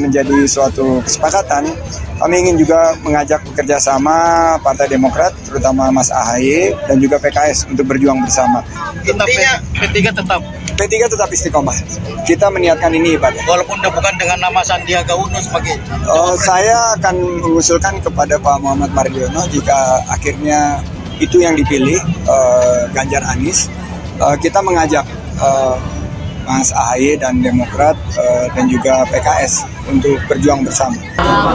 menjadi suatu kesepakatan, kami ingin juga mengajak bekerjasama Partai Demokrat, terutama Mas AHY dan juga PKS untuk berjuang bersama. Intinya P3 tetap istiqomah. Kita meniatkan ini, Pak. walaupun bukan dengan nama Sandiaga Uno sebagai Saya akan mengusulkan kepada Pak Muhammad Mardiono jika akhirnya itu yang dipilih, Ganjar Anies. Kita mengajak Mas AHY dan Demokrat dan juga PKS untuk berjuang bersama.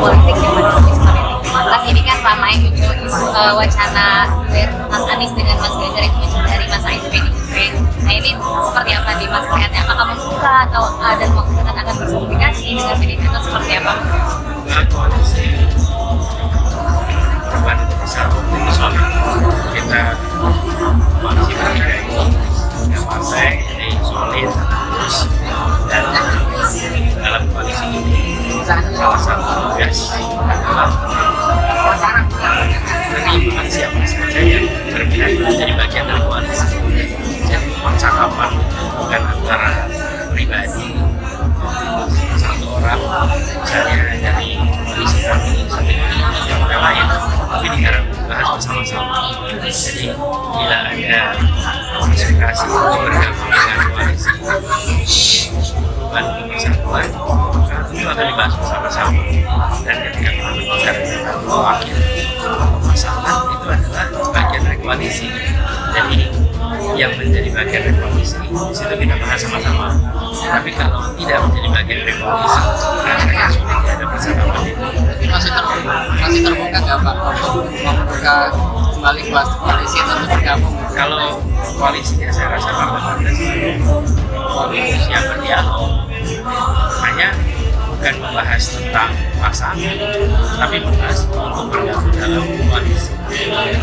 Politik yang ada di Mas ini kan ramai muncul wacana Mas Anies dengan Mas Ganjar itu muncul dari masa PDIP. Nah ini seperti apa di Mas lihatnya? Apakah membuka atau ada kemungkinan akan berkomunikasi dengan PDIP atau seperti apa? Koalisi perubahan itu bisa solid. Kita koalisi bertiga ini punya partai jadi solid terus, dan dalam koalisi ini salah satu tugas adalah menerima siapa saja yang berpihak menjadi bagian dari koalisi. Jadi percakapan bukan antara pribadi satu orang, misalnya dari koalisi kami satu yang lain, tapi diharap dibahas bersama-sama. Jadi bila ada konsultasi untuk bergabung dengan koalisi perubahan persatuan, maka itu akan dibahas bersama-sama. Dan ketika kita berbicara tentang wakil pasangan, itu adalah bagian dari koalisi. Jadi yang menjadi bagian dari koalisi, di situ kita bahas sama-sama. Tapi kalau tidak menjadi bagian dari koalisi, rasanya sulit ada percakapan itu. Masih terbuka nggak Pak untuk membuka kembali koalisi atau bergabung? Kalau koalisinya saya rasa partai siap berdialog, hanya bukan membahas tentang pasangan, tapi membahas untuk bergabung dalam koalisi.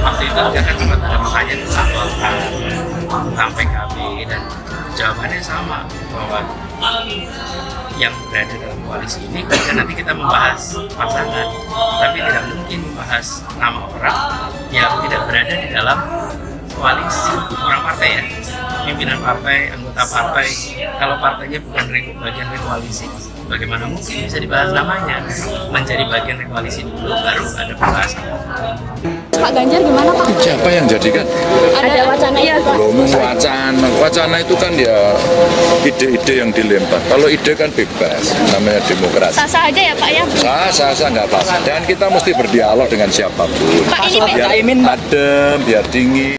Waktu itu juga kan sempat ada pertanyaan tentang Golkar, tentang PKB, dan jawabannya sama, bahwa yang berada dalam koalisi ini kan nanti kita membahas pasangan, tapi tidak mungkin membahas nama orang yang tidak berada di dalam koalisi. Orang partai ya, pimpinan partai, anggota partai, kalau partainya bukan bagian dari koalisi, bagaimana mungkin bisa dibahas namanya? Menjadi bagian dari koalisi dulu, baru ada pembahasan. Pak Ganjar gimana Pak? Siapa yang jadikan? Ada wacana ya Pak? Belum wacana itu kan ya ide-ide yang dilempar. Kalau ide kan bebas, namanya demokrasi. Sah-sah aja ya Pak ya? Sah nggak apa-apa. Dan kita mesti berdialog dengan siapapun. Pak ini Biar adem, biar dingin.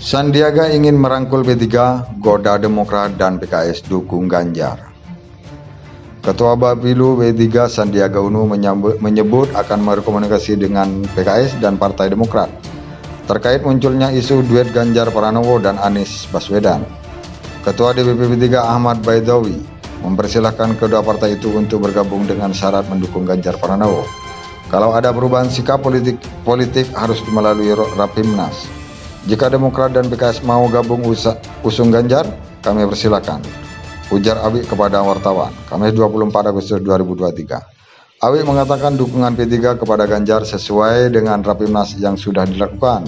Sandiaga ingin merangkul P3, goda Demokrat dan PKS dukung Ganjar. Ketua Bapilu P3 Sandiaga Uno menyebut akan berkomunikasi dengan PKS dan Partai Demokrat terkait munculnya isu duet Ganjar Pranowo dan Anies Baswedan. Ketua DPP P3 Ahmad Baidowi mempersilahkan kedua partai itu untuk bergabung dengan syarat mendukung Ganjar Pranowo. Kalau ada perubahan sikap politik harus melalui Rapimnas. Jika Demokrat dan PKS mau gabung usung Ganjar, kami persilakan, ujar Awi kepada wartawan, Kamis 24 Agustus 2023. Awi mengatakan dukungan P3 kepada Ganjar sesuai dengan Rapimnas yang sudah dilakukan.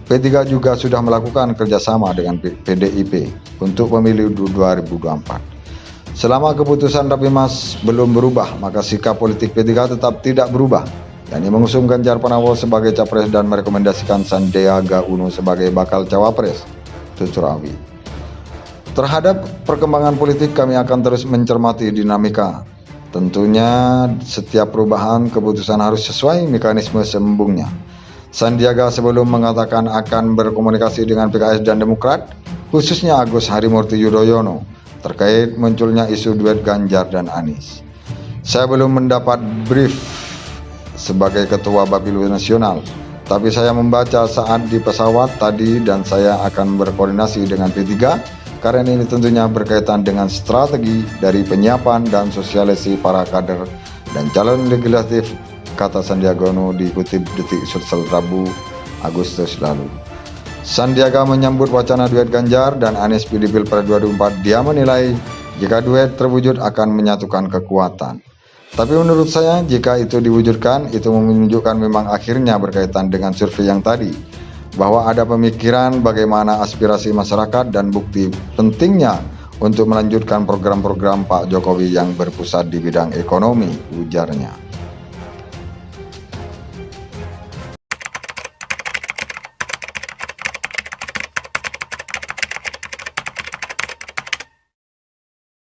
P3 juga sudah melakukan kerjasama dengan PDIP untuk pemilu 2024. Selama keputusan Rapimnas belum berubah, maka sikap politik P3 tetap tidak berubah, yakni mengusung Ganjar Pranowo sebagai capres dan merekomendasikan Sandiaga Uno sebagai bakal cawapres, tutur Awi. Terhadap perkembangan politik kami akan terus mencermati dinamika. Tentunya setiap perubahan keputusan harus sesuai mekanisme sembungnya. Sandiaga sebelum mengatakan akan berkomunikasi dengan PKS dan Demokrat, khususnya Agus Harimurti Yudhoyono, terkait munculnya isu duet Ganjar dan Anies. Saya belum mendapat brief sebagai Ketua Bapilu Nasional, tapi saya membaca saat di pesawat tadi dan saya akan berkoordinasi dengan P3 karena ini tentunya berkaitan dengan strategi dari penyiapan dan sosialisasi para kader dan calon legislatif, kata Sandiaga Uno dikutip Detik Sulsel Rabu Agustus lalu. Sandiaga menyambut wacana duet Ganjar dan Anies di Pilpres 2024. Dia menilai jika duet terwujud akan menyatukan kekuatan. Tapi menurut saya jika itu diwujudkan, itu menunjukkan memang akhirnya berkaitan dengan survei yang tadi, bahwa ada pemikiran bagaimana aspirasi masyarakat dan bukti pentingnya untuk melanjutkan program-program Pak Jokowi yang berpusat di bidang ekonomi, ujarnya.